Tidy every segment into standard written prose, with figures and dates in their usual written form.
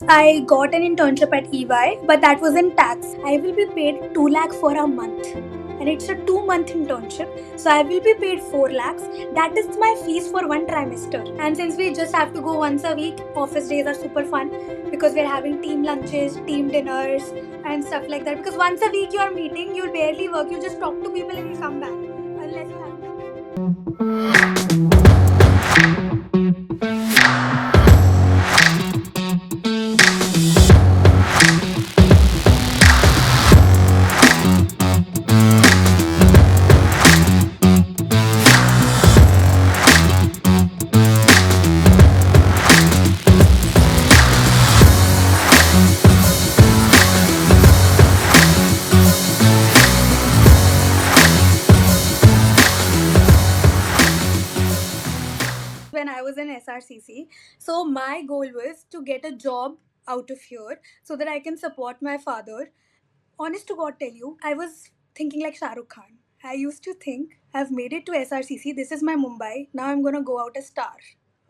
I got an internship at EY, but that was in tax. I will be paid 2 lakh for a month. And it's a 2-month internship. So I will be paid 4 lakhs. That is my fees for one trimester. And since we just have to go once a week, office days are super fun because we're having team lunches, team dinners, and stuff like that. Because once a week you're meeting, you'll barely work, you just talk to people and you come back. Unless you have. When I was in SRCC. So my goal was to get a job out of here so that I can support my father. Honest to God, tell you, I was thinking like Shah Rukh Khan. I used to think I've made it to SRCC. This is my Mumbai. Now I'm gonna go out a star.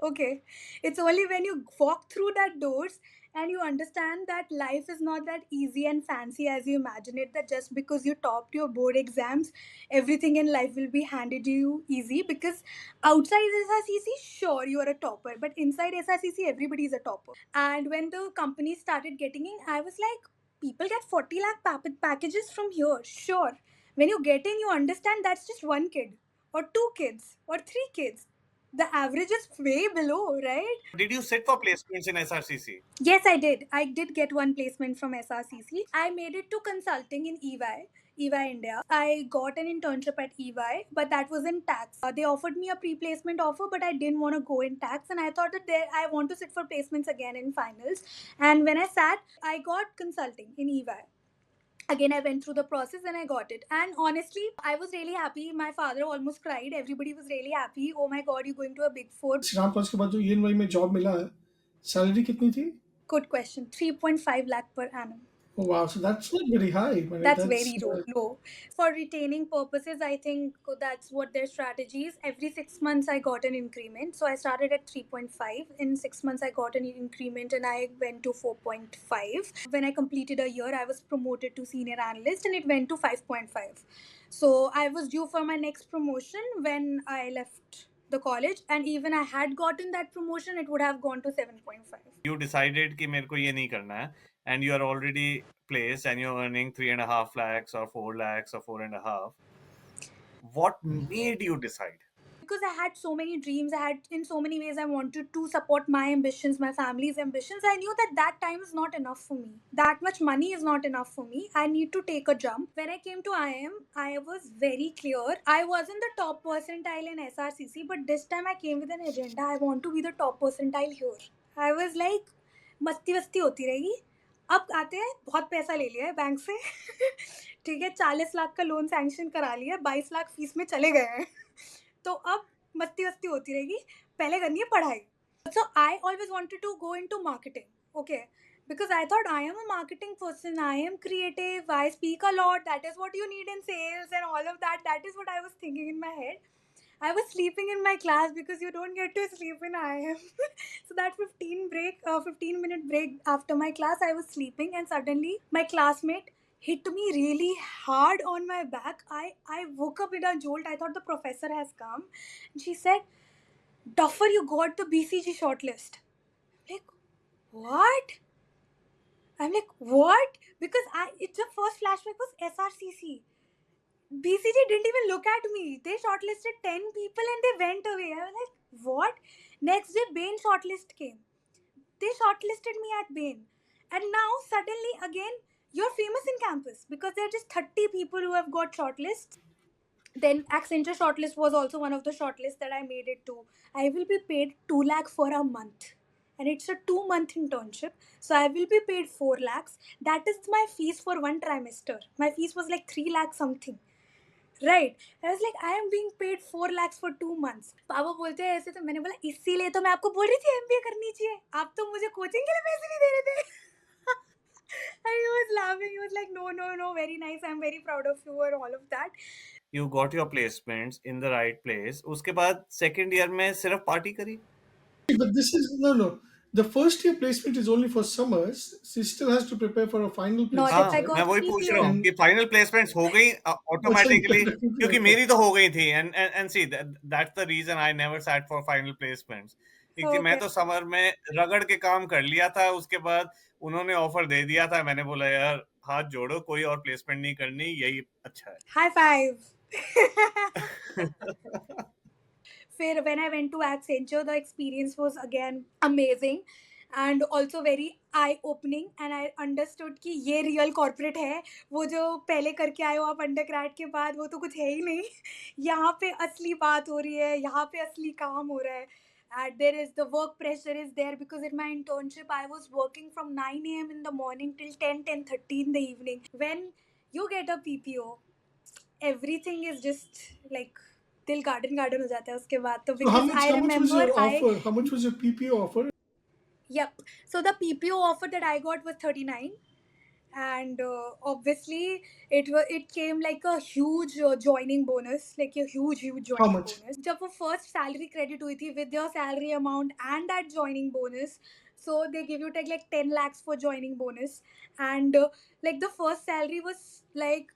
Okay, it's only when you walk through that doors and you understand that life is not that easy and fancy as you imagine it. That just because you topped your board exams, everything in life will be handed to you easy. Because outside SRCC, sure you are a topper, but inside SRCC, everybody is a topper. And when the company started getting in, I was like, people get 40 lakh packages from here. Sure. When you get in, you understand that's just one kid, or two kids, or three kids. The average is way below, right? Did you sit for placements in SRCC? Yes, I did. I did get one placement from SRCC. I made it to consulting in EY India. I got an internship at EY, but that was in tax. They offered me a pre-placement offer, but I didn't want to go in tax, and I thought that I want to sit for placements again in finals. And when I sat, I got consulting in EY. Again, I went through the process and I got it. And honestly, I was really happy. My father almost cried. Everybody was really happy. Oh my god, you're going to a big four. Shriram college के बाद जो ईएनवाई में job मिला है, salary कितनी थी? Good question. 3.5 lakh per annum. Oh, wow, so that's not very high. I mean, That's that's very low. For retaining purposes, I think that's what their strategy is. Every 6 months, I got an increment. So I started at 3.5. In 6 months, I got an increment and I went to 4.5. When I completed a year, I was promoted to senior analyst and it went to 5.5. So I was due for my next promotion when I left the college, and even I had gotten that promotion, it would have gone to 7.5. You decided कि मेरे को ये नहीं करना है, and you are already placed and you're earning 3.5 lakhs or 4 lakhs or 4.5. What made you decide? Because I had so many dreams, I had in so many ways I wanted to support my ambitions, my family's ambitions. I knew that that time is not enough for me. That much money is not enough for me. I need to take a jump. When I came to IIM, I was very clear. I wasn't the top percentile in SRCC, but this time I came with an agenda. I want to be the top percentile here. I was like, मस्ती वस्ती होती रहेगी. अब आते हैं, बहुत पैसा ले लिया है बैंक से. ठीक है, 40 लाख का लोन सैंक्शन करा लिया, 22 लाख फीस में चले गए हैं. तो अब मस्ती वस्ती होती रहेगी. पहले करनी है पढ़ाई. So I always wanted to go into marketing. Okay. Because I thought I am a marketing person, I am creative, I speak a lot, that is what you need in sales and all of that. That is what I was thinking in my head. I was sleeping in my class because you don't get to sleep in IIM. So that 15-minute break after my class, I was sleeping and suddenly my classmate hit me really hard on my back. I woke up in a jolt. I thought the professor has come. She said, Duffer, you got the BCG shortlist. Like, what? I'm like, what? Because it's the first flashback was SRCC. BCG didn't even look at me. They shortlisted 10 people and they went away. I was like, what? Next day, Bain shortlist came. They shortlisted me at Bain. And now, suddenly, again, you're famous in campus because there are just 30 people who have got shortlists. Then Accenture shortlist was also one of the shortlists that I made it to. I will be paid 2 lakh for a month. And it's a 2-month internship. So I will be paid 4 lakhs. That is my fees for one trimester. My fees was like 3 lakh something. Right. I was like I am being paid 4 lakhs for 2 months. पापा बोलते हैं ऐसे, तो मैंने बोला इसीलिए तो मैं आपको बोल रही थी एमबीए करनी चाहिए. आप तो मुझे कोचिंग के लिए पैसे नहीं दे रहे थे. And he was laughing. He was like, no, no, no, very nice. I'm very proud of you and all of that. You got your placements in the right place. उसके बाद second year में सिर्फ party करी? but this is no, no. The first year placement is only for summers. She still has to prepare for a final Not if placement, I हाँ, मैं got वही पूछ रहा PPO. हूँ and कि फाइनल प्लेसमेंट्स हो गई अच्छा ऑटोमेटिकली, definitely क्योंकि होता है. मेरी तो हो गई थी, and see that's the reason I never sat for final placements, क्योंकि मैं Okay. तो समर में रगड़ के काम कर लिया था, उसके बाद उन्होंने ऑफर दे दिया था, मैंने बोला यार हाथ जोड़ो, कोई और प्लेसमेंट नहीं करनी, यही अच्छा High five. है. When I went to Accenture, the experience was again amazing and also very eye opening, and I understood कि ये real corporate है. वो जो पहले करके आए हो आप undergrad के बाद, वो तो कुछ है ही नहीं. यहाँ पे असली बात हो रही है, यहाँ पे असली काम हो रहा है. And there is the work pressure is there because in my internship I was working from 9 a.m. in the morning till 10:30 in the evening. When you get a PPO, everything is just like दिल garden हो जाता है उसके बाद तो, So how because much I how much was remember your I offer? How much was your PPO offer? yep, so the PPO offer that I got was 39, and obviously it came like a huge joining bonus, like a huge How joining much? bonus. जब वो first salary credit हुई थी with your salary amount and that joining bonus, so they give you like 10 lakhs for joining bonus, and like the first salary was like,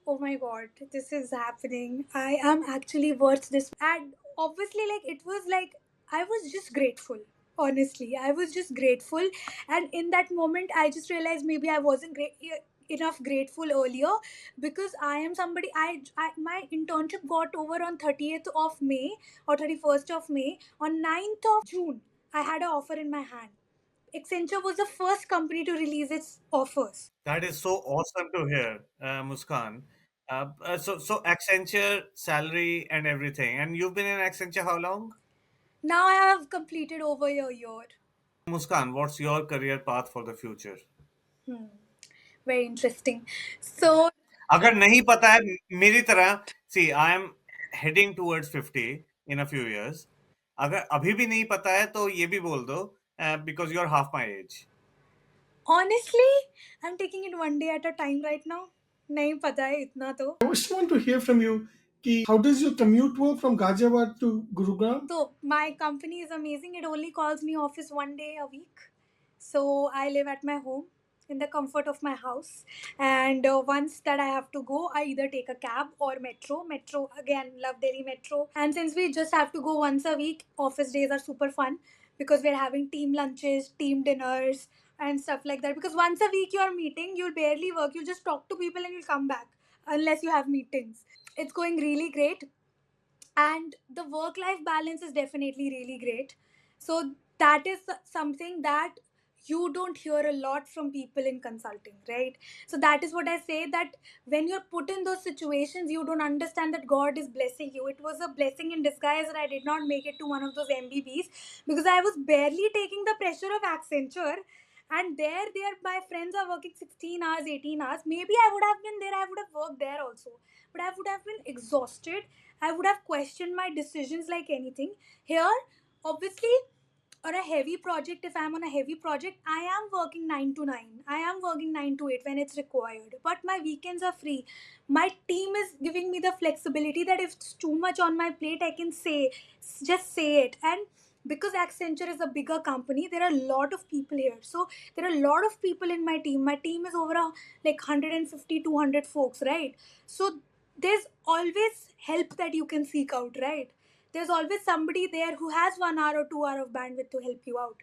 oh my god, this is happening, I am actually worth this. And obviously like it was like I was just grateful, honestly I was just grateful. And in that moment I just realized maybe I wasn't enough grateful earlier, because I am somebody, I my internship got over on 30th of May or 31st of May. On 9th of June I had an offer in my hand. Accenture was the first company to release its offers. That is so awesome to hear, Muskan. So Accenture salary and everything, and you've been in Accenture how long? Now I have completed over a year. Muskan, what's your career path for the future? Hmm. Very interesting. So, अगर नहीं पता है मेरी तरह, see I am heading towards 50 in a few years. अगर अभी भी नहीं पता है तो ये भी बोल दो, because you're half my age. honestly, I'm taking it one day at a time right now. नहीं पता है इतना तो. I just want to hear from you. How does your commute work from Ghaziabad to Gurugram? So, my company is amazing. It only calls me office one day a week. So, I live at my home in the comfort of my house. And once that I have to go, I either take a cab or metro. Metro, again, love Delhi Metro. And since we just have to go once a week, office days are super fun because we're having team lunches, team dinners, and stuff like that. Because once a week you are meeting, you'll barely work. You'll just talk to people and you'll come back unless you have meetings. It's going really great, and the work life balance is definitely really great. So that is something that you don't hear a lot from people in consulting, right? So that is what I say, that when you're put in those situations you don't understand that God is blessing you. It was a blessing in disguise that I did not make it to one of those MBBs, because I was barely taking the pressure of Accenture, and there my friends are working 16 hours, 18 hours. Maybe I would have been there, I would have worked there also, but I would have been exhausted. I would have questioned my decisions like anything. Here, obviously, on a heavy project, if I'm on a heavy project, I am working 9 to 9. I am working 9 to 8 when it's required. But my weekends are free. My team is giving me the flexibility that if it's too much on my plate, I can just say it. And because Accenture is a bigger company, there are a lot of people here. So there are a lot of people in my team. My team is over like 150, 200 folks, right? So there's always help that you can seek out, right? There's always somebody there who has 1 hour or 2 hour of bandwidth to help you out.